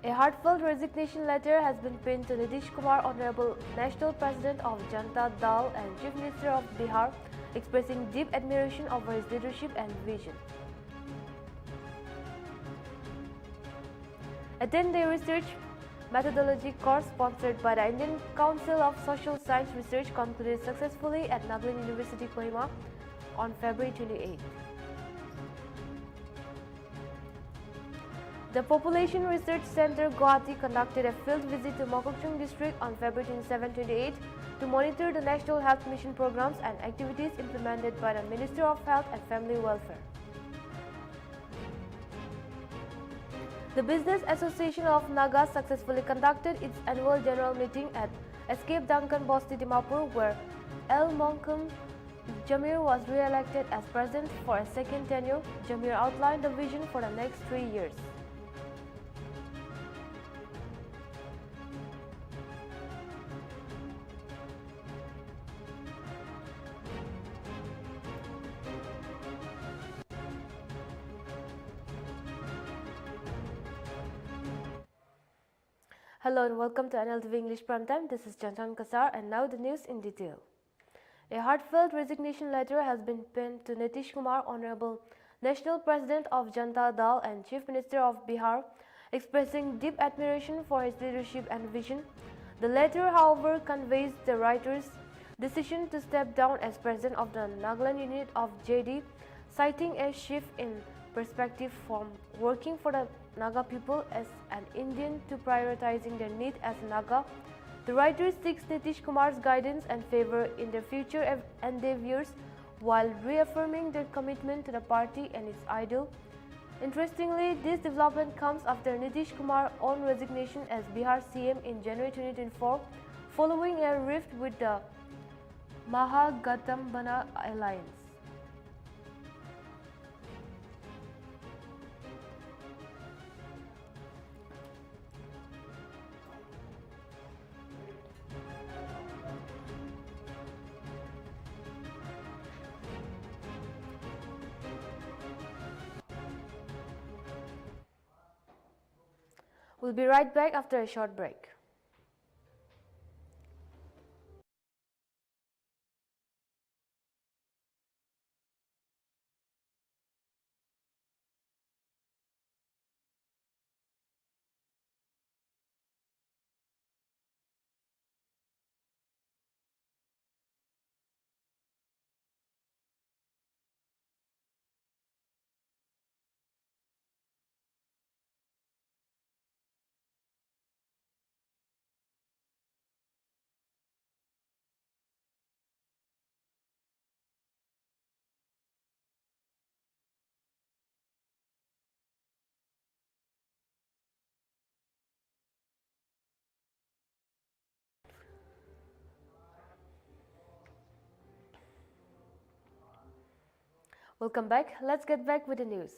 A heartfelt resignation letter has been pinned to Nitish Kumar, Honorable National President of Janata Dal and Chief Minister of Bihar, expressing deep admiration over his leadership and vision. A 10-day research methodology course sponsored by the Indian Council of Social Science Research concluded successfully at Nagaland University, Kohima on February 28. The Population Research Center, Guwahati, conducted a field visit to Mokokchung district on February 27-28 to monitor the National Health Mission programs and activities implemented by the Ministry of Health and Family Welfare. The Business Association of Naga successfully conducted its annual general meeting at Escape Duncan Bosti, Dimapur, where L. Monkum Jamir was re-elected as president for a second tenure. Jamir outlined the vision for the next 3 years. Hello and welcome to Nltv English Prime Time. This is Jantan Kasar and now the news in detail. A heartfelt resignation letter has been penned to Nitish Kumar, Honorable National President of Janata Dal and Chief Minister of Bihar, expressing deep admiration for his leadership and vision. The letter, however, conveys the writer's decision to step down as president of the Nagaland unit of JD, citing a shift in perspective from working for the Naga people as an Indian to prioritizing their need as a Naga. The writer seeks Nitish Kumar's guidance and favor in their future endeavors while reaffirming their commitment to the party and its ideal. Interestingly, this development comes after Nitish Kumar's own resignation as Bihar CM in January 2024 following a rift with the Mahagathambana alliance. We'll be right back after a short break. Welcome back. Let's get back with the news.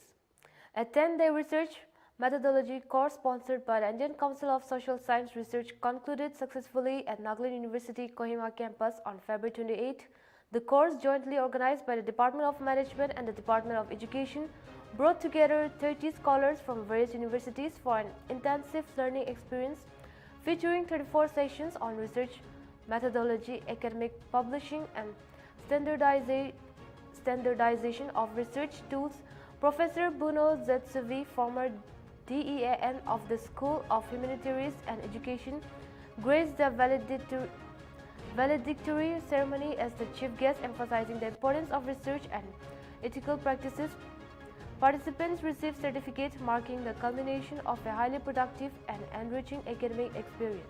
A 10-day research methodology course sponsored by the Indian Council of Social Science Research concluded successfully at Nagaland University, Kohima campus on February 28. The course, jointly organized by the Department of Management and the Department of Education, brought together 30 scholars from various universities for an intensive learning experience featuring 34 sessions on research methodology, academic publishing, and standardization of research tools. Professor Bruno Zetsuvi, former DEAN of the School of Humanitarians and Education, graced the valedictory ceremony as the chief guest, emphasizing the importance of research and ethical practices. Participants received certificates marking the culmination of a highly productive and enriching academic experience.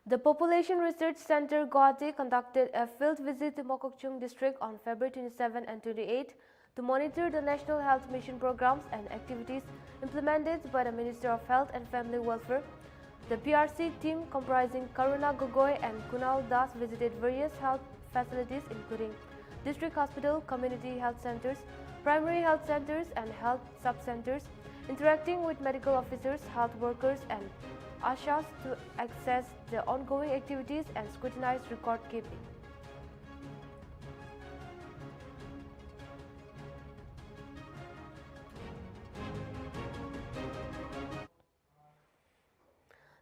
The Population Research Center, Guwahati, conducted a field visit to Mokokchung district on February 27 and 28 to monitor the National Health Mission programs and activities implemented by the Ministry of Health and Family Welfare. The PRC team, comprising Karuna Gogoi and Kunal Das, visited various health facilities including district hospital, community health centers, primary health centers and health sub-centers, interacting with medical officers, health workers and Ashas to access the ongoing activities and scrutinize record keeping.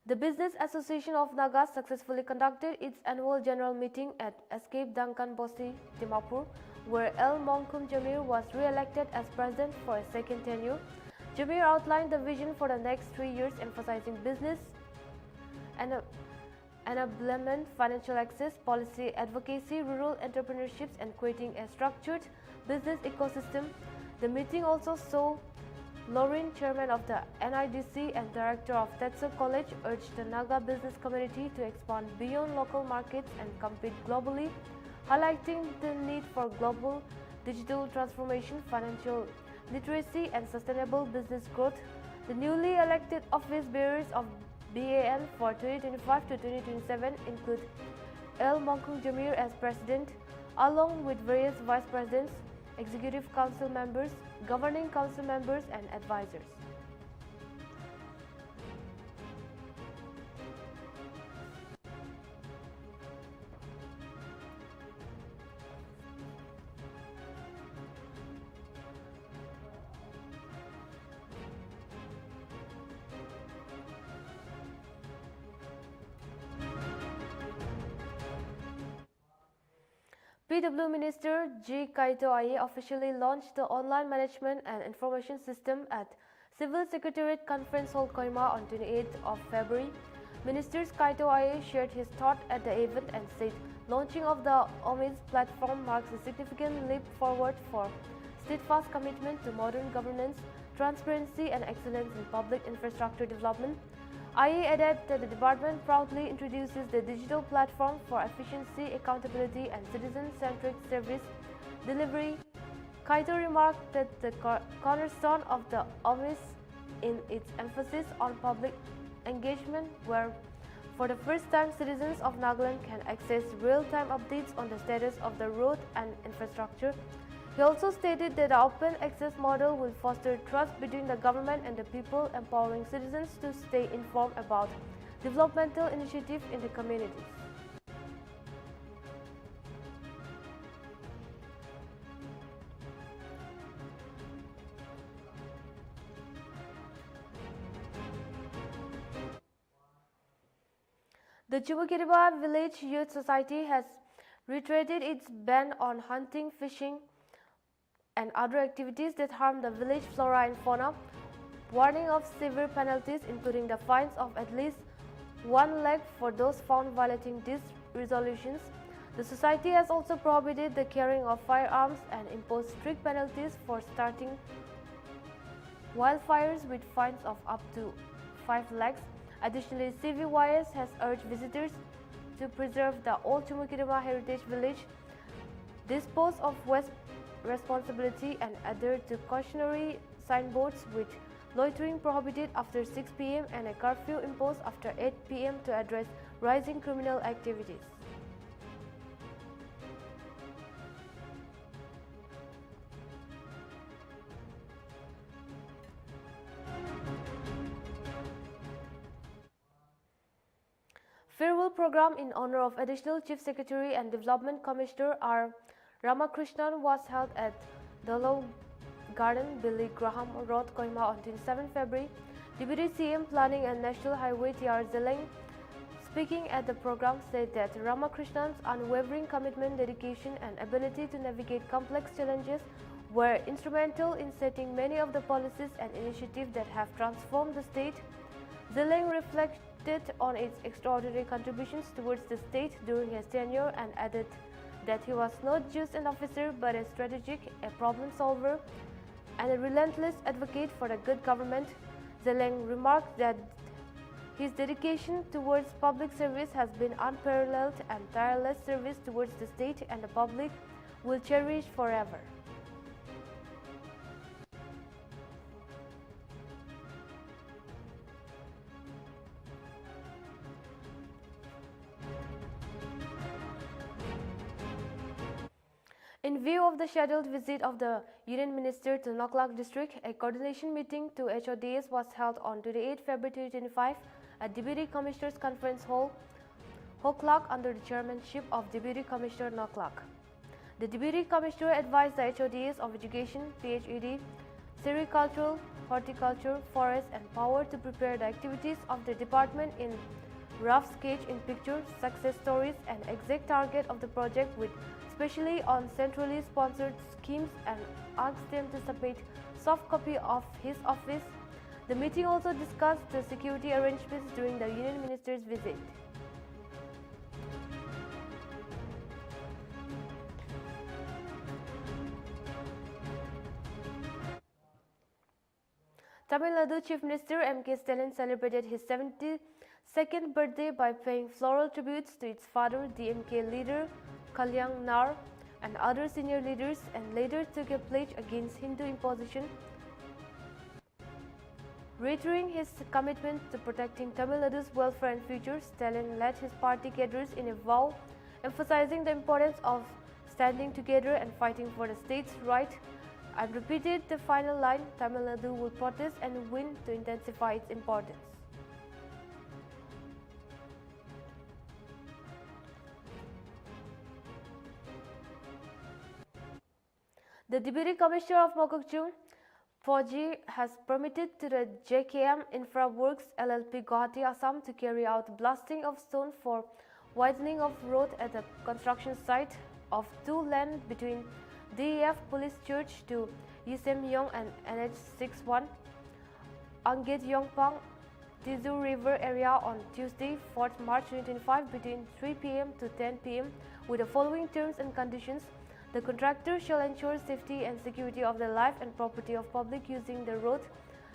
The Business Association of Nagas successfully conducted its annual general meeting at Escape Duncan Bosi, Dimapur, where L. Mongkum Jamir was re-elected as president for a second tenure. Jamir outlined the vision for the next 3 years, emphasizing business enablement, financial access, policy advocacy, rural entrepreneurships, and creating a structured business ecosystem. The meeting also saw Lauren, chairman of the NIDC and director of Tetsu College, urged the Naga business community to expand beyond local markets and compete globally, highlighting the need for global digital transformation, financial literacy, and sustainable business growth. The newly elected office bearers of BAN for 2025 to 2027 include L. Mongkum Jamir as president, along with various vice presidents, executive council members, governing council members, and advisors. PW Minister G. Kaito Aye officially launched the Online Management and Information System at Civil Secretariat Conference Hall Kohima on 28th of February. Minister Kaito Aye shared his thought at the event and said launching of the OMIS platform marks a significant leap forward for steadfast commitment to modern governance, transparency, and excellence in public infrastructure development. Aye added that the department proudly introduces the digital platform for efficiency, accountability, and citizen-centric service delivery. Kaito remarked that the cornerstone of the OMIS in its emphasis on public engagement, where for the first time citizens of Nagaland can access real-time updates on the status of the road and infrastructure. He also stated that the open access model will foster trust between the government and the people, empowering citizens to stay informed about developmental initiatives in the communities. The Chumukiriba Village Youth Society has reiterated its ban on hunting, fishing, and other activities that harm the village flora and fauna, warning of severe penalties including the fines of at least 1 lakh for those found violating these resolutions. The society has also prohibited the carrying of firearms and imposed strict penalties for starting wildfires with fines of up to 5 lakhs. Additionally, CVYS has urged visitors to preserve the old Chumukirima Heritage Village, dispose of waste responsibility, and adhere to cautionary signboards with loitering prohibited after 6 p.m. and a curfew imposed after 8 p.m. to address rising criminal activities. Farewell program in honor of Additional Chief Secretary and Development Commissioner R. Ramakrishnan was held at Dolo Garden, Billy Graham Road, Kohima on 27 February. Deputy CM Planning and National Highway T.R. Zeleng, speaking at the program, said that Ramakrishnan's unwavering commitment, dedication, and ability to navigate complex challenges were instrumental in setting many of the policies and initiatives that have transformed the state. Zeleng reflected on its extraordinary contributions towards the state during his tenure and added that he was not just an officer but a strategic, a problem solver, and a relentless advocate for the good government. Zeleng remarked that his dedication towards public service has been unparalleled and tireless service towards the state and the public will cherish forever. In view of the scheduled visit of the Union Minister to Noklak District, a coordination meeting to HODs was held on 28 February 2025 at Deputy Commissioners Conference Hall, Hoklak, under the chairmanship of Deputy Commissioner Noklak. The Deputy Commissioner advised the HODs of Education, PHED, Sericultural, Horticulture, Forest and Power to prepare the activities of the department in rough sketch in pictures, success stories and exact target of the project with especially on centrally sponsored schemes and asked them to submit soft copy of his office. The meeting also discussed the security arrangements during the Union Minister's visit. Tamil Nadu Chief Minister M.K. Stalin celebrated his 72nd birthday by paying floral tributes to its father, DMK leader Kalyan Nar, and other senior leaders, and later took a pledge against Hindu imposition. Reiterating his commitment to protecting Tamil Nadu's welfare and future, Stalin led his party cadres in a vow emphasizing the importance of standing together and fighting for the state's right, and repeated the final line, Tamil Nadu will protest and win, to intensify its importance. The Deputy Commissioner of Mokokchung, Fauji, has permitted to the JKM Infra Works LLP Guwahati, Assam to carry out blasting of stone for widening of road at the construction site of 2 lanes between DEF Police Church to Yisemyong and NH61 Anget Yongpang Tizu River area on Tuesday, 4th March 2025 between 3 p.m. to 10 p.m. with the following terms and conditions. The contractor shall ensure safety and security of the life and property of public using the road.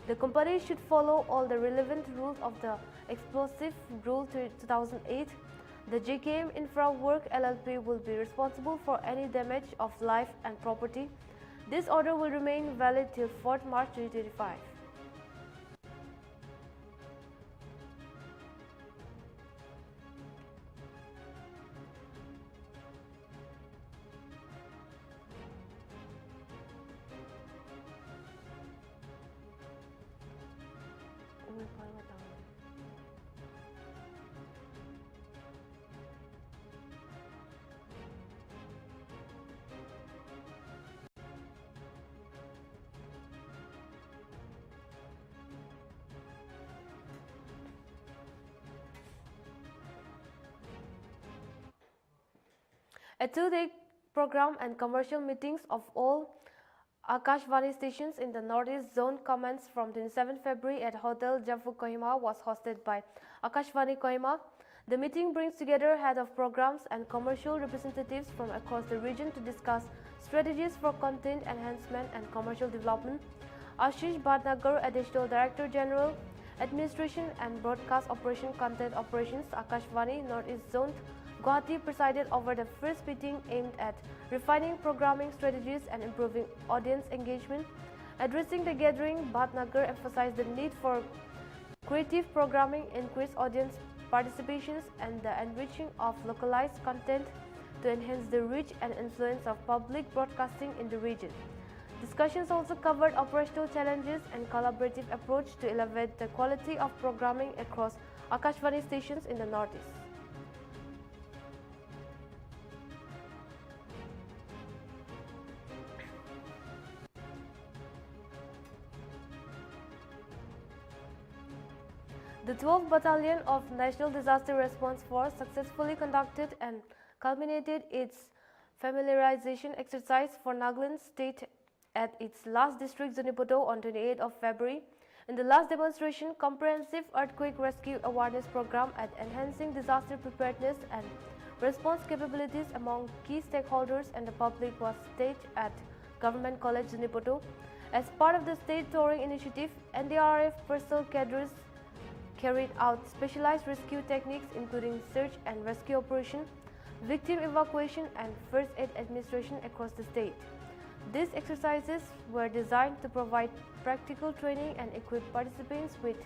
The company should follow all the relevant rules of the Explosive Rule 2008. The JKM Infra Work LLP will be responsible for any damage of life and property. This order will remain valid till 4th March 2025. A 2-day program and commercial meetings of all Akashvani stations in the Northeast Zone commenced from 27 February at Hotel Jammu Kohima was hosted by Akashvani Kohima. The meeting brings together head of programs and commercial representatives from across the region to discuss strategies for content enhancement and commercial development. Ashish Bhatnagar, Additional Director General, Administration and Broadcast Operation Content Operations, Akashvani Northeast Zone, Guwahati, presided over the first meeting aimed at refining programming strategies and improving audience engagement. Addressing the gathering, Bhatnagar emphasized the need for creative programming, increased audience participations, and the enriching of localized content to enhance the reach and influence of public broadcasting in the region. Discussions also covered operational challenges and collaborative approach to elevate the quality of programming across Akashvani stations in the Northeast. The 12th Battalion of National Disaster Response Force successfully conducted and culminated its familiarization exercise for Nagaland State at its last district Zunipoto on 28th of February. In the last demonstration, comprehensive earthquake rescue awareness program at enhancing disaster preparedness and response capabilities among key stakeholders and the public was staged at Government College Zunipoto. As part of the state touring initiative, NDRF personnel cadres carried out specialized rescue techniques including search and rescue operation, victim evacuation and first aid administration across the state. These exercises were designed to provide practical training and equip participants with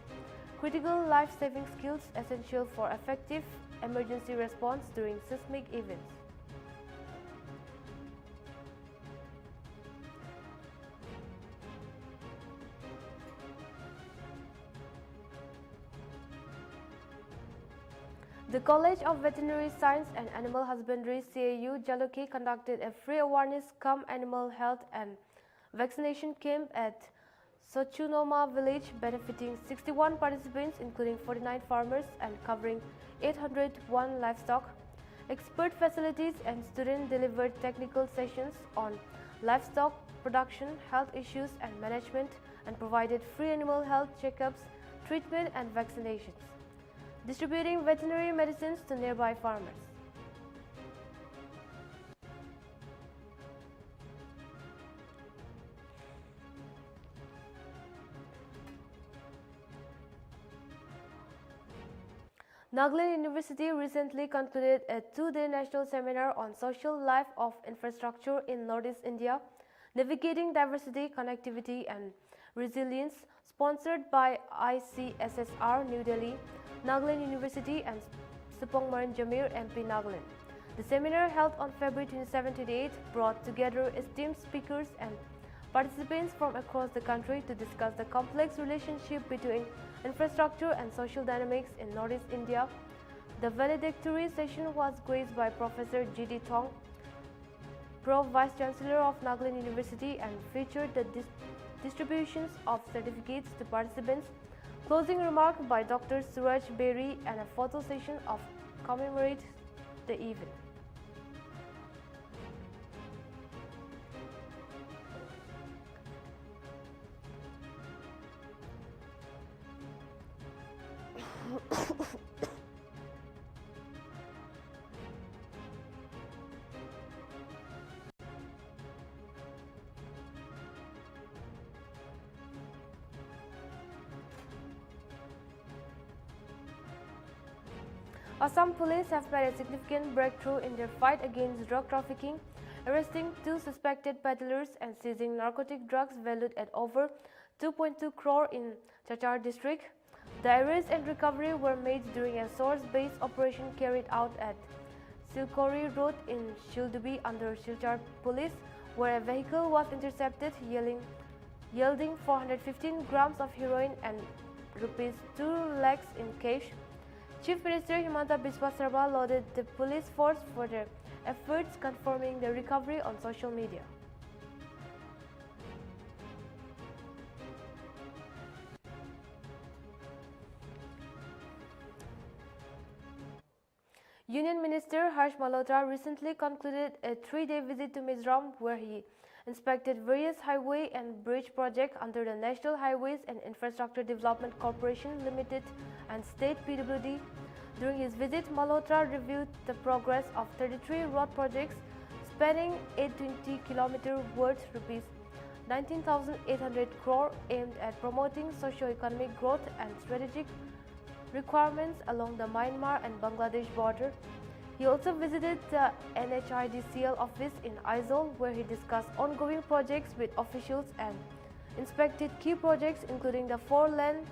critical life-saving skills essential for effective emergency response during seismic events. College of Veterinary Science and Animal Husbandry CAU Jaloki conducted a free awareness animal health and vaccination camp at Sochunoma village, benefiting 61 participants including 49 farmers and covering 801 livestock. Expert facilities and student-delivered technical sessions on livestock production, health issues and management, and provided free animal health checkups, treatment and vaccinations, distributing veterinary medicines to nearby farmers. Nagaland University recently concluded a two-day national seminar on social life of infrastructure in Northeast India, navigating diversity, connectivity and resilience, sponsored by ICSSR New Delhi, Nagaland University and Supongmaran Jamir MP Nagaland. The seminar, held on February 27-28, brought together esteemed speakers and participants from across the country to discuss the complex relationship between infrastructure and social dynamics in Northeast India. The valedictory session was graced by Professor G.D. Thong, Pro Vice Chancellor of Nagaland University, and featured the distributions of certificates to participants, closing remark by Dr. Suraj Berry, and a photo session of commemorate the event. Assam police have made a significant breakthrough in their fight against drug trafficking, arresting 2 suspected peddlers and seizing narcotic drugs valued at over 2.2 crore in Chachar district. The arrest and recovery were made during a source-based operation carried out at Silkori Road in Shildubi under Silchar police, where a vehicle was intercepted yielding 415 grams of heroin and rupees 2 lakhs in cash. Chief Minister Himanta Biswa Sarma lauded the police force for their efforts, confirming the recovery on social media. Union Minister Harsh Malhotra recently concluded a 3-day visit to Mizoram, where he inspected various highway and bridge projects under the National Highways and Infrastructure Development Corporation Limited and State PWD. During his visit, Malhotra reviewed the progress of 33 road projects spanning 820 km worth rupees 19,800 crore, aimed at promoting socio-economic growth and strategic requirements along the Myanmar and Bangladesh border. He also visited the NHIDCL office in Aizawl, where he discussed ongoing projects with officials and inspected key projects including the 4-lane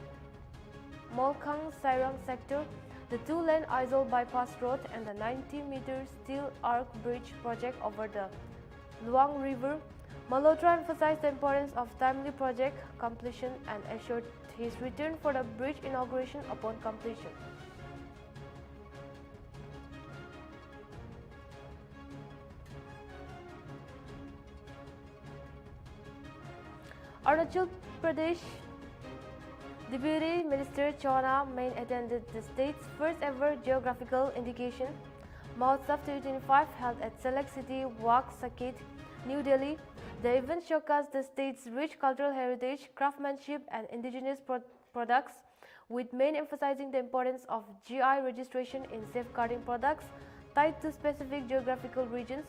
Molkhang-Sairang sector, the 2-lane Aizawl bypass road and the 90-meter steel arch bridge project over the Luang River. Malhotra emphasized the importance of timely project completion and assured his return for the bridge inauguration upon completion. Arunachal Pradesh Deputy Minister Chona Main attended the state's first ever Geographical Indication Mahotsav 2025 held at Select City Walk Sakit, New Delhi. The event showcased the state's rich cultural heritage, craftsmanship and indigenous products, with main emphasizing the importance of GI registration in safeguarding products tied to specific geographical regions.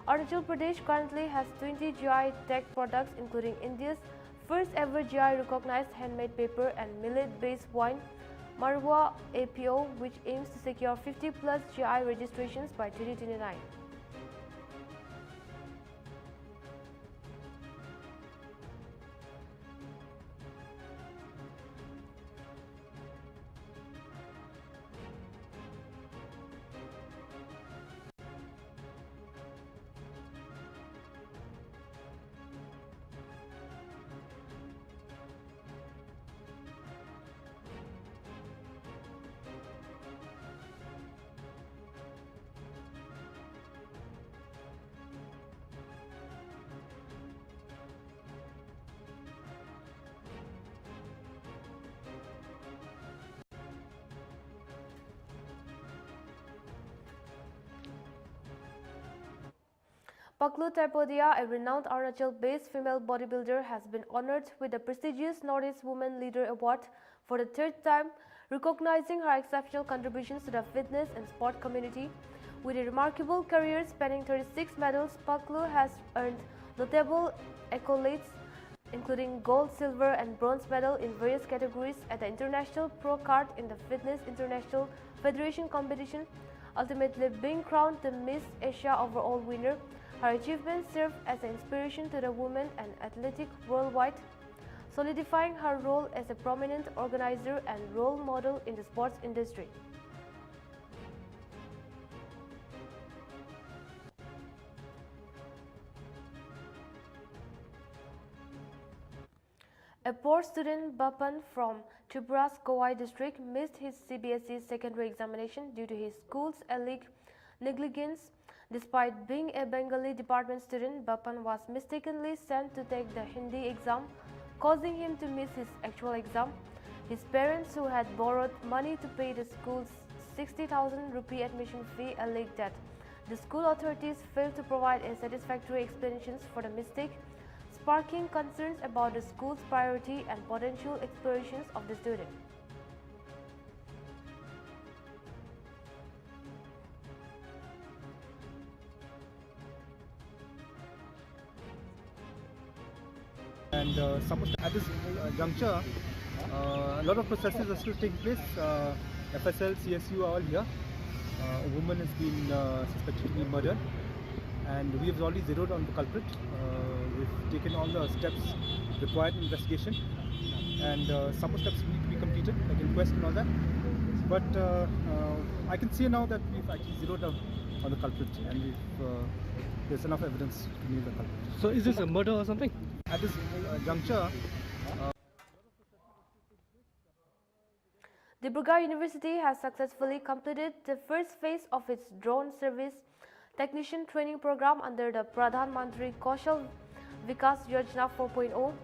Arunachal Pradesh currently has 20 GI tagged products, including India's first ever GI recognized handmade paper and millet-based wine, Marwa APO, which aims to secure 50 plus GI registrations by 2029. Paklu Terpodia, a renowned Arunachal-based female bodybuilder, has been honored with the prestigious Northeast Women Leader Award for the third time, recognizing her exceptional contributions to the fitness and sport community. With a remarkable career spanning 36 medals, Paklu has earned notable accolades, including gold, silver, and bronze medal in various categories at the International Pro Card in the Fitness International Federation competition, ultimately being crowned the Miss Asia overall winner. Her achievements serve as an inspiration to the women and athletics worldwide, solidifying her role as a prominent organizer and role model in the sports industry. A poor student, Bapan, from Tripura's Kowai district missed his CBSE secondary examination due to his school's alleged negligence. Despite being a Bengali department student, Bapan was mistakenly sent to take the Hindi exam, causing him to miss his actual exam. His parents, who had borrowed money to pay the school's 60,000 rupee admission fee, alleged that the school authorities failed to provide a satisfactory explanations for the mistake, sparking concerns about the school's priority and potential explorations of the student. And at this juncture, a lot of processes are still taking place. FSL, CSU are all here. A woman has been suspected to be murdered, and we have already zeroed on the culprit. We've taken all the steps required in investigation, and some more steps need to be completed, like inquest and all that. But I can see now that we've actually zeroed on the culprit, and there's enough evidence to nail the culprit. So is this a murder or something? At this juncture, Dibrugarh University has successfully completed the first phase of its drone service technician training program under the Pradhan Mantri Kaushal Vikas Yojana 4.0.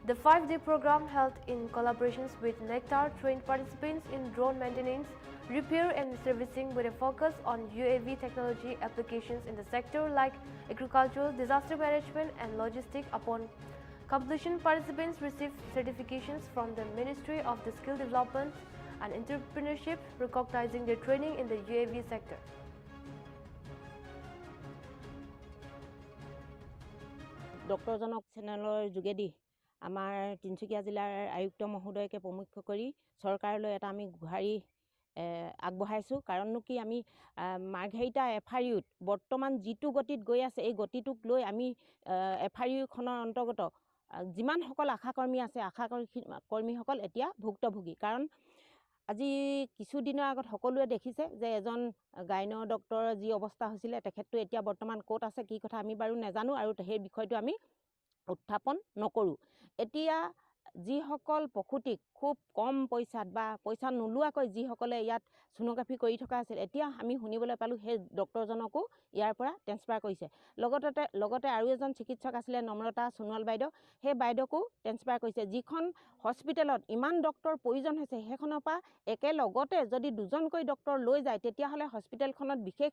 The 5-day program, held in collaborations with Nectar, trained participants in drone maintenance, repair and servicing with a focus on UAV technology applications in the sector like agricultural, disaster management and logistics. Upon completion, participants received certifications from the Ministry of the Skill Development and Entrepreneurship, recognizing their training in the UAV sector. Doctor জনক চেনেলৰ যোগেদি আমাৰ তিনিচুকীয়া জিলাৰ আয়ুক্ত মহোদয়কে প্ৰমুখ্য কৰি চৰকাৰলৈ এটা আমি গুহাৰি আগবঢ়াইছোঁ। কাৰণনো কি, আমি মাৰ্ঘেৰিটা এফআৰইউত বৰ্তমান যিটো গতিত গৈ আছে, এই গতিটোক লৈ আমি এফআৰইউখনৰ অন্তৰ্গত যিমানসকল আশাকৰ্মী আছে, আশাকৰ্মীসকল এতিয়া ভুক্তভোগী। কাৰণ আজি কিছুদিনৰ আগত সকলোৱে দেখিছে যে এজন গাইনো ডক্টৰৰ যি অৱস্থা হৈছিলে, তেখেতটো এতিয়া বৰ্তমান ক'ত আছে, কি কথা আমি বাৰু নাজানো, আৰু সেই বিষয়টো আমি উত্থাপন নকৰোঁ। এতিয়া যিসকল প্ৰসূতিক খুব কম পইচাত বা পইচা নোলোৱাকৈ যিসকলে ইয়াত সোনোগ্ৰাফি কৰি থকা আছিল, এতিয়া আমি শুনিবলৈ পালোঁ সেই ডক্টৰজনকো ইয়াৰ পৰা ট্ৰেন্সফাৰ কৰিছে। লগতে আৰু এজন চিকিৎসক আছিলে নম্ৰতা সোণোৱাল বাইদেউ, সেই বাইদেউকো ট্ৰেন্সফাৰ কৰিছে। যিখন হস্পিটেলত ইমান ডক্টৰ প্ৰয়োজন হৈছে, সেইখনৰ পৰা একেলগতে যদি দুজনকৈ ডক্টৰ লৈ যায়, তেতিয়াহ'লে হস্পিটেলখনত বিশেষ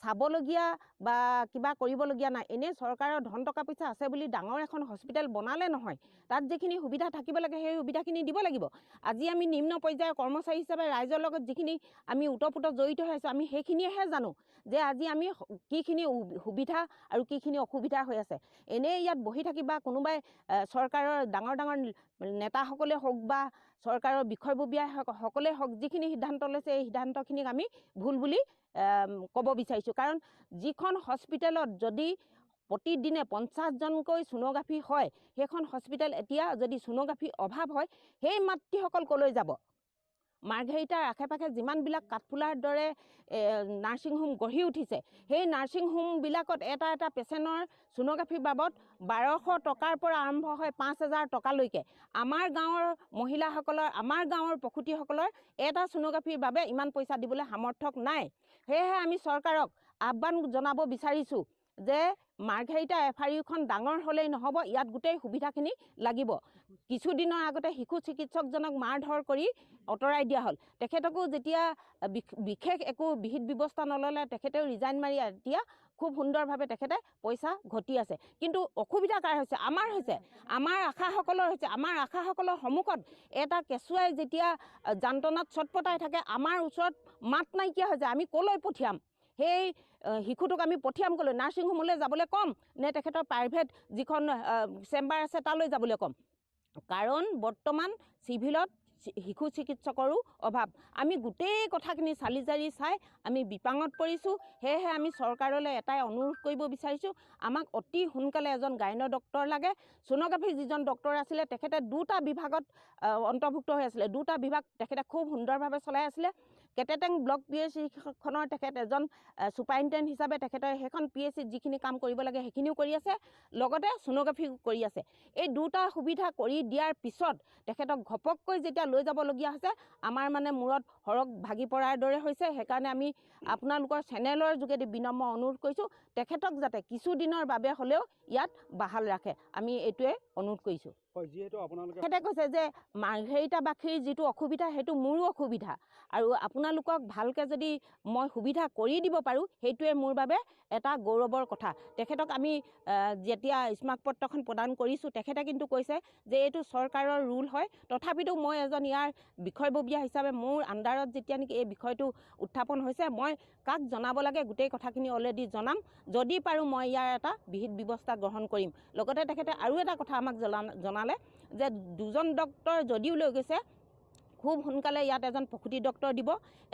চাবলগীয়া বা কিবা কৰিবলগীয়া নাই। এনেই চৰকাৰৰ ধন টকা পইচা আছে বুলি ডাঙৰ এখন হস্পিটেল বনালে নহয়, তাত যিখিনি সুবিধা থাকিব লাগে সেই সুবিধাখিনি দিব লাগিব। আজি আমি নিম্ন পৰ্যায়ৰ কৰ্মচাৰী হিচাপে ৰাইজৰ লগত যিখিনি আমি ওতঃপ্ৰোত জড়িত হৈ আছোঁ, আমি সেইখিনিয়েহে জানো যে আজি আমি কিখিনি সুবিধা আৰু কিখিনি অসুবিধা হৈ আছে। এনেই ইয়াত বহি থাকি বা কোনোবাই চৰকাৰৰ ডাঙৰ ডাঙৰ নেতাসকলে হওক বা চৰকাৰৰ বিষয়ববীয়াসকলে হওক, যিখিনি সিদ্ধান্ত লৈছে এই সিদ্ধান্তখিনিক আমি ভুল বুলি ক'ব বিচাৰিছোঁ। কাৰণ যিখন হস্পিটেলত যদি প্ৰতিদিনে 50জনকৈ সোনোগ্ৰাফি হয়, সেইখন হস্পিটেল এতিয়া যদি সোনোগ্ৰাফিৰ অভাৱ হয়, সেই মাতৃসকল ক'লৈ যাব? মাৰ্ঘেৰিটাৰ আশে পাশে যিমানবিলাক কাঠফুলাৰ দৰে নাৰ্ছিং হোম গঢ়ি উঠিছে, সেই নাৰ্ছিং হোমবিলাকত এটা এটা পেচেণ্টৰ সোনোগ্ৰাফিৰ বাবদ 1200 টকাৰ পৰা আৰম্ভ হয় 5000 টকালৈকে। আমাৰ গাঁৱৰ মহিলাসকলৰ, আমাৰ গাঁৱৰ প্ৰসূতিসকলৰ এটা সোনোগ্ৰাফিৰ বাবে ইমান পইচা দিবলৈ সামৰ্থ্য নাই। সেয়েহে আমি চৰকাৰক আহ্বান জনাব বিচাৰিছোঁ যে মাৰ্ঘেৰিটা এফআইইউখন ডাঙৰ হ'লেই নহ'ব, ইয়াত গোটেই সুবিধাখিনি লাগিব। কিছুদিনৰ আগতে শিশু চিকিৎসকজনক মাৰ ধৰ কৰি আঁতৰাই দিয়া হ'ল। তেখেতকো যেতিয়া বিশেষ একো বিহিত ব্যৱস্থা নল'লে তেখেতেও ৰিজাইন মাৰি এতিয়া খুব সুন্দৰভাৱে তেখেতে পইচা ঘটি আছে। কিন্তু অসুবিধা কাৰ হৈছে? আমাৰ হৈছে, আমাৰ আশাসকলৰ হৈছে। আমাৰ আশাসকলৰ সন্মুখত এটা কেঁচুৱাই যেতিয়া যান্ত্ৰণাত ছটপটাই থাকে, আমাৰ ওচৰত মাত নাইকিয়া হৈছে। আমি ক'লৈ পঠিয়াম? সেই শিশুটোক আমি পঠিয়াম ক'লৈ? নাৰ্ছিং হোমলৈ যাবলৈ ক'ম নে তেখেতৰ প্ৰাইভেট যিখন চেম্বাৰ আছে তালৈ যাবলৈ ক'ম? কাৰণ বৰ্তমান চিভিলত শিশু চিকিৎসকৰো অভাৱ। আমি গোটেই কথাখিনি চালি জাৰি চাই আমি বিপাঙত পৰিছোঁ। সেয়েহে আমি চৰকাৰলৈ এটাই অনুৰোধ কৰিব বিচাৰিছোঁ, আমাক অতি সোনকালে এজন গাইনো ডক্টৰ লাগে। সোনোগ্ৰাফীৰ যিজন ডক্টৰ আছিলে তেখেতে 2টা বিভাগত অন্তৰ্ভুক্ত হৈ আছিলে। 2টা বিভাগ তেখেতে খুব সুন্দৰভাৱে চলাই আছিলে। কেটেটেং ব্লক PHCখনৰ তেখেত এজন ছুপাৰিনটেণ্ডেণ্ট হিচাপে তেখেতে সেইখন PHCত যিখিনি কাম কৰিব লাগে সেইখিনিও কৰি আছে, লগতে সোনোগ্ৰাফী কৰি আছে। এই 2টা সুবিধা কৰি দিয়াৰ পিছত তেখেতক ঘপককৈ যেতিয়া লৈ যাবলগীয়া হৈছে, আমাৰ মানে মূৰত সৰগ ভাগি পৰাৰ দৰে হৈছে। সেইকাৰণে আমি আপোনালোকৰ চেনেলৰ যোগেদি বিনম্ৰ অনুৰোধ কৰিছোঁ, তেখেতক যাতে কিছুদিনৰ বাবে হ'লেও ইয়াত বাহাল ৰাখে। আমি এইটোৱে অনুৰোধ কৰিছোঁ। তেখেতে কৈছে যে মাৰ্ঘেৰিটাবাসীৰ যিটো অসুবিধা সেইটো মোৰো অসুবিধা, আৰু আপোনালোকক ভালকৈ যদি মই সুবিধা কৰি দিব পাৰোঁ সেইটোৱে মোৰ বাবে এটা গৌৰৱৰ কথা। তেখেতক আমি যেতিয়া স্মাৰকপত্ৰখন প্ৰদান কৰিছোঁ, তেখেতে কিন্তু কৈছে যে এইটো চৰকাৰৰ ৰুল হয়। তথাপিতো মই এজন ইয়াৰ বিষয়ববীয়া হিচাপে মোৰ আণ্ডাৰত যেতিয়া নেকি এই বিষয়টো উত্থাপন হৈছে, মই কাক জনাব লাগে গোটেই কথাখিনি অলৰেডি জনাম। যদি পাৰোঁ মই ইয়াৰ এটা বিহিত ব্যৱস্থা গ্ৰহণ কৰিম। লগতে তেখেতে আৰু এটা কথা আমাক জনালে যে 2জন ডক্টৰ যদিও লৈ গৈছে, খুব সোনকালে ইয়াত এজন প্ৰসূতি ডক্টৰ দিব,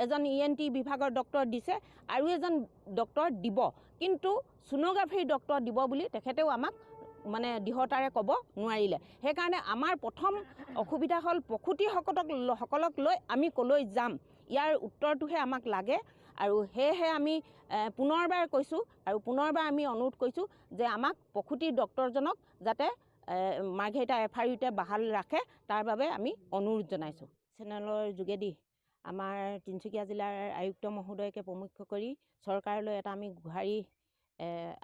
এজন ENT বিভাগৰ ডক্টৰ দিছে, আৰু এজন ডক্টৰ দিব। কিন্তু সোনোগ্ৰাফীৰ ডক্টৰ দিব বুলি তেখেতেও আমাক মানে দৃঢ়তাৰে ক'ব নোৱাৰিলে। সেইকাৰণে আমাৰ প্ৰথম অসুবিধা হ'ল প্ৰসূতিসকলক লৈ আমি ক'লৈ যাম, ইয়াৰ উত্তৰটোহে আমাক লাগে। আৰু সেয়েহে আমি পুনৰবাৰ কৈছোঁ আৰু পুনৰবাৰ আমি অনুৰোধ কৰিছোঁ যে আমাক প্ৰসূতি ডক্টৰজনক যাতে মাৰ্ঘেৰিটা এফআইইউতে বাহাল ৰাখে, তাৰ বাবে আমি অনুৰোধ জনাইছোঁ। চেনেলৰ যোগেদি আমাৰ তিনিচুকীয়া জিলাৰ আয়ুক্ত মহোদয়কে প্ৰমুখ্য কৰি চৰকাৰলৈ এটা আমি গুহাৰি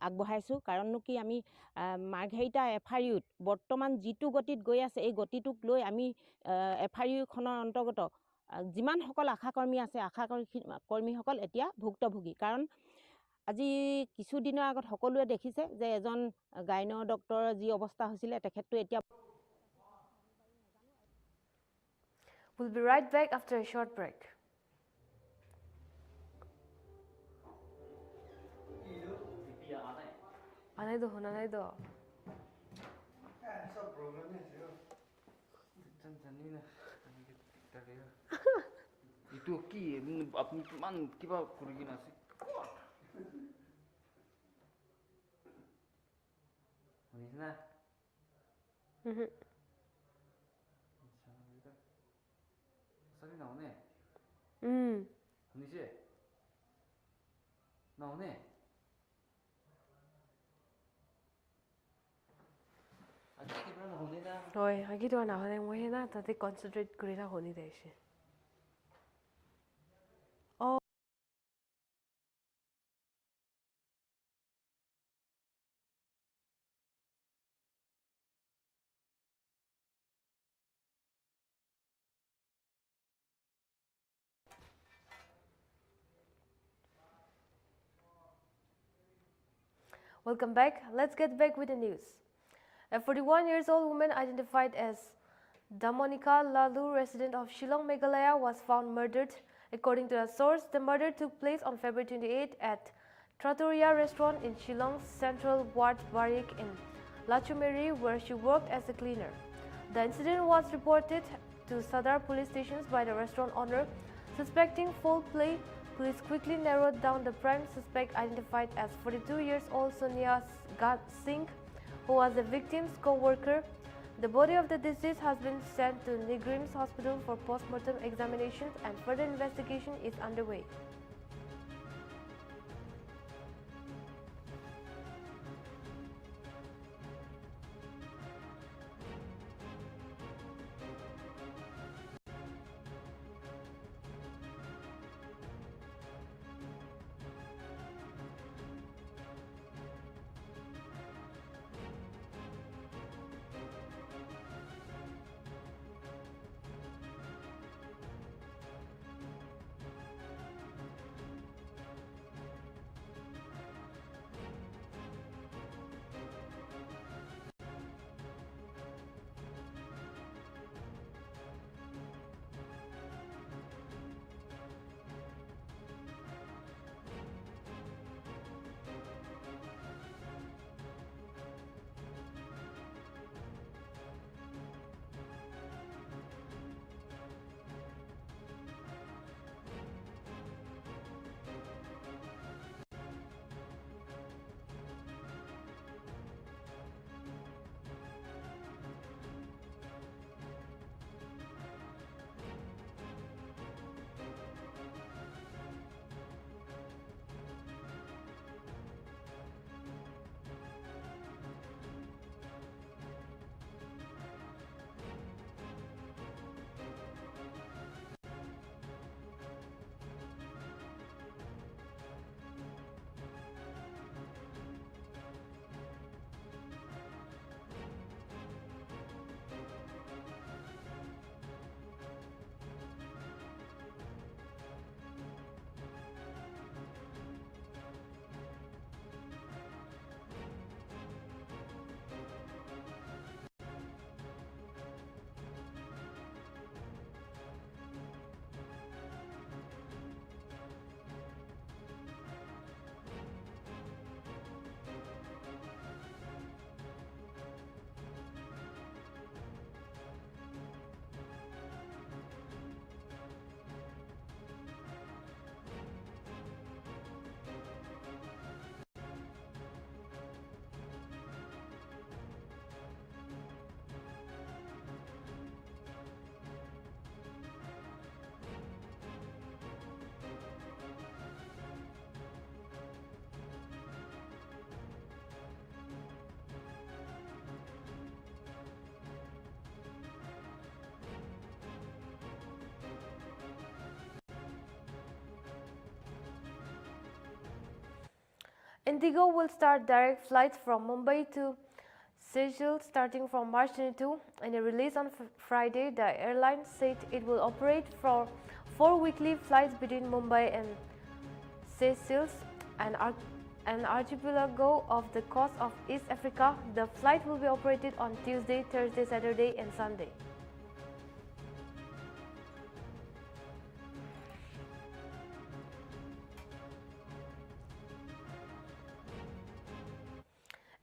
আগবঢ়াইছোঁ। কাৰণনো কি, আমি মাৰ্ঘেৰিটা এফআইইউত বৰ্তমান যিটো গতিত গৈ আছে, এই গতিটোক লৈ আমি এফআইইউখনৰ অন্তৰ্গত যিমানসকল আশাকৰ্মী আছে, আশাকৰ্মীসকল এতিয়া ভুক্তভোগী। কাৰণ আজি কিছুদিনৰ আগত সকলোৱে দেখিছে যে এজন গাইনো ডক্টৰৰ যি অৱস্থা হৈছিলে, তেখেতটো এতিয়া We'll be right back after a short break. Anai do, anai do. सब प्रॉब्लम है जो জানি না itu ki apni man kiba kurigin ase শুনিছ না সরি না ওনে শুনিছে না ওনে হয় আগিটো না হলে মই না তাতে কনসেন্ট্রেট কৰি না শুনি দেইছে Welcome back. Let's get back with the news. A 41-year-old woman identified as Damonika Lalu, resident of Shillong, Meghalaya, was found murdered. According to a source, the murder took place on February 28 at Trattoria restaurant in Shillong's Central Ward Barrack in Lachumeri, where she worked as a cleaner. The incident was reported to Sadar police stations by the restaurant owner. Suspecting foul play, police quickly narrowed down the prime suspect, identified as 42-year-old Sonia Singh, who was the victim's co-worker. The body of the deceased has been sent to Nigrim's hospital for post-mortem examinations, and further investigation is underway. Indigo will start direct flights from Mumbai to Seychelles starting from March 22. In a release on Friday, the airline said it will operate for 4 weekly flights between Mumbai and Seychelles, an archipelago of the coast of East Africa. The flight will be operated on Tuesday, Thursday, Saturday, and Sunday.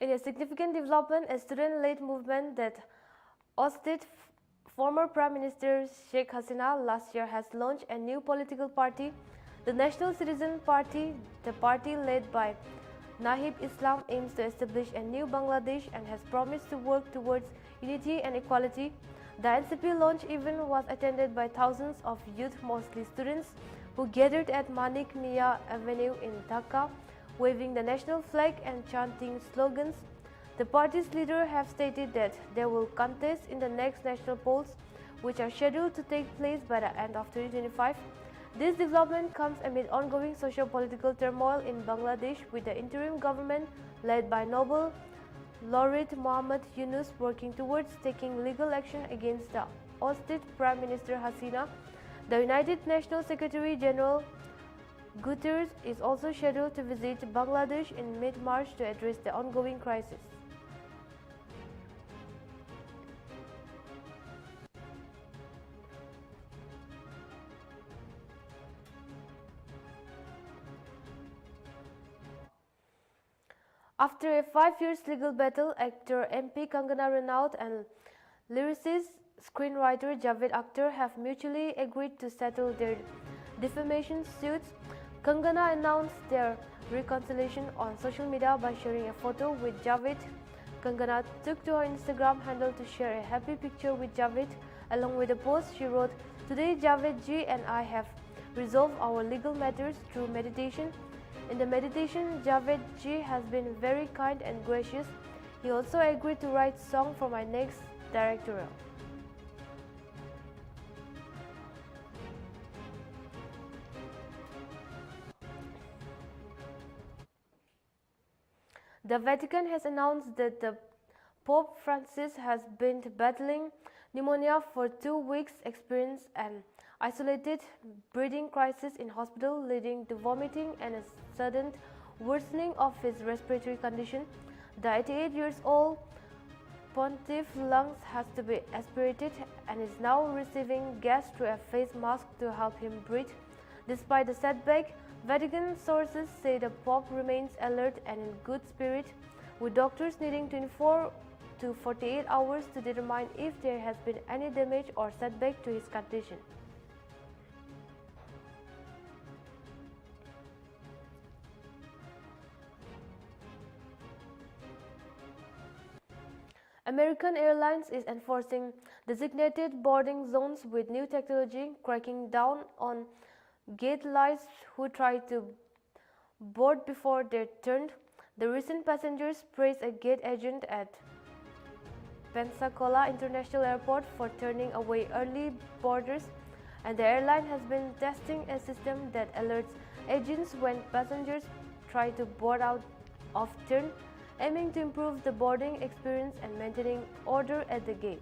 In a significant development, a student-led movement that ousted former Prime Minister Sheikh Hasina last year has launched a new political party, the National Citizen Party. The party, led by Nahib Islam, aims to establish a new Bangladesh and has promised to work towards unity and equality. The NCP launch event was attended by thousands of youth, mostly students, who gathered at Manik Mia Avenue in Dhaka, waving the national flag and chanting slogans. The party's leaders have stated that they will contest in the next national polls, which are scheduled to take place by the end of 2025. This development comes amid ongoing socio-political turmoil in Bangladesh, with the interim government led by Nobel laureate Muhammad Yunus working towards taking legal action against the ousted Prime Minister Hasina. The United Nations Secretary General Guterres is also scheduled to visit Bangladesh in mid-March to address the ongoing crisis. After a 5-year legal battle, actor MP Kangana Ranaut and lyricist screenwriter Javed Akhtar have mutually agreed to settle their defamation suits. Kangana announced their reconciliation on social media by sharing a photo with Javed. Kangana took to her Instagram handle to share a happy picture with Javed. Along with the post, she wrote, "Today Javed ji and I have resolved our legal matters through meditation. In the meditation, Javed ji has been very kind and gracious. He also agreed to write song for my next directorial." The Vatican has announced that the Pope Francis has been battling pneumonia for 2 weeks, experienced an isolated breathing crisis in hospital, leading to vomiting and a sudden worsening of his respiratory condition. The 88-year-old pontiff's lungs has to be aspirated and is now receiving gas through a face mask to help him breathe. Despite the setback, Vatican sources say the Pope remains alert and in good spirit, with doctors needing 24 to 48 hours to determine if there has been any damage or setback to his condition. American Airlines is enforcing designated boarding zones with new technology, cracking down on gate lies who try to board before they're turned. The recent passengers praised a gate agent at Pensacola International Airport for turning away early boarders, and the airline has been testing a system that alerts agents when passengers try to board out of turn, aiming to improve the boarding experience and maintaining order at the gate.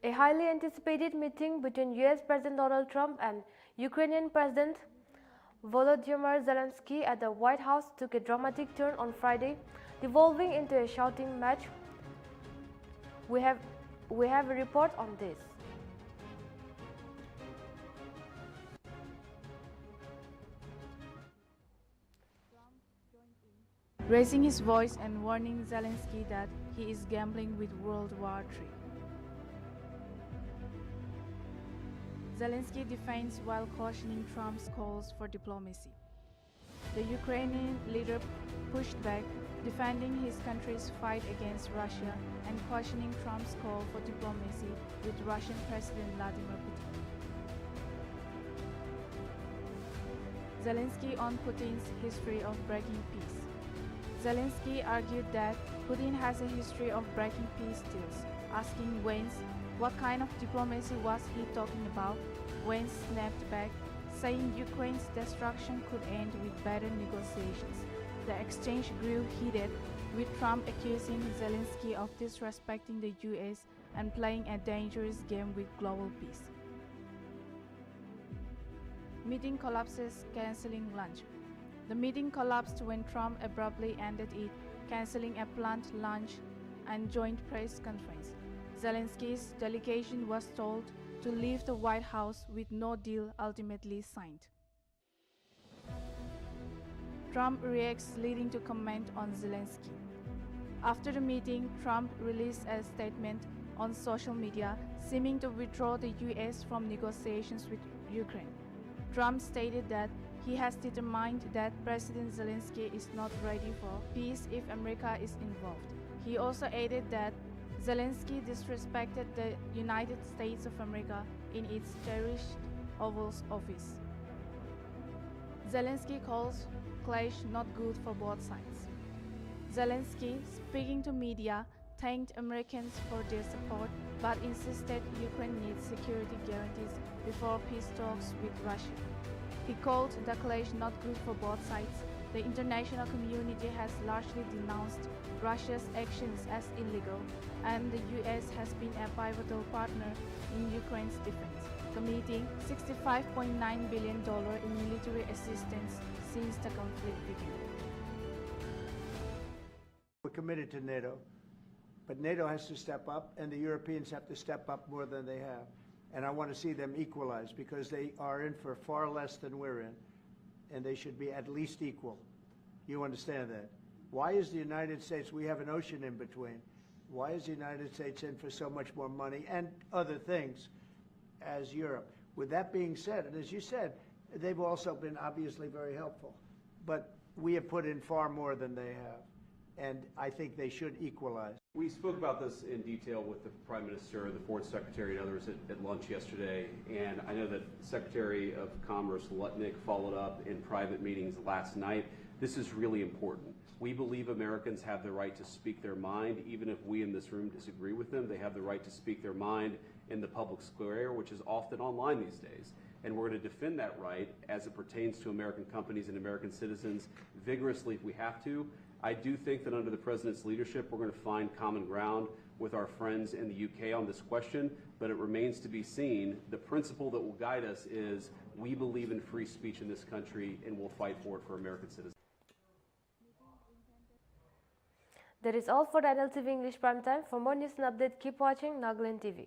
A highly anticipated meeting between US President Donald Trump and Ukrainian President Volodymyr Zelensky at the White House took a dramatic turn on Friday, devolving into a shouting match. We have a report on this. Raising his voice and warning Zelensky that he is gambling with World War III. Zelensky defends while cautioning Trump's calls for diplomacy. The Ukrainian leader pushed back, defending his country's fight against Russia and cautioning Trump's call for diplomacy with Russian President Vladimir Putin. Zelensky on Putin's history of breaking peace. Zelensky argued that Putin has a history of breaking peace deals, asking Wayne what kind of diplomacy was he talking about. Wayne snapped back, saying Ukraine's destruction could end with better negotiations. The exchange grew heated, with Trump accusing Zelensky of disrespecting the US and playing a dangerous game with global peace. Meeting collapses, cancelling lunch. The meeting collapsed when Trump abruptly ended it, cancelling a planned lunch and joint press conference. Zelensky's delegation was told to leave the White House with no deal ultimately signed. Trump reacts, leading to comment on Zelensky. After the meeting, Trump released a statement on social media, seeming to withdraw the US from negotiations with Ukraine. Trump stated that he has determined that President Zelensky is not ready for peace if America is involved. He also added that Zelensky disrespected the United States of America in its cherished Oval Office. Zelensky calls clash not good for both sides. Zelensky, speaking to media, thanked Americans for their support but insisted Ukraine needs security guarantees before peace talks with Russia. He called the clash not good for both sides. The international community has largely denounced Russia's actions as illegal, and the US has been a pivotal partner in Ukraine's defense, committing $65.9 billion in military assistance since the conflict began. We're committed to NATO, but NATO has to step up, and the Europeans have to step up more than they have. And I want to see them equalized, because they are in for far less than we're in, and they should be at least equal. You understand that? Why is the United States, we have an ocean in between, why is the United States in for so much more money and other things as Europe? With that being said, and as you said, they've also been obviously very helpful, but we have put in far more than they have, and I think they should equalize. We spoke about this in detail with the Prime Minister, the Foreign Secretary, and others at lunch yesterday, and I know that Secretary of Commerce Lutnick followed up in private meetings last night. This is really important. We believe Americans have the right to speak their mind, even if we in this room disagree with them. They have the right to speak their mind in the public square, which is often online these days. And we're going to defend that right as it pertains to American companies and American citizens vigorously if we have to. I do think that under the President's leadership, we're going to find common ground with our friends in the UK on this question, but it remains to be seen. The principle that will guide us is we believe in free speech in this country, and we'll fight for it for American citizens. That is all for the Nltv English Prime Time. For more news and updates, keep watching Nltv.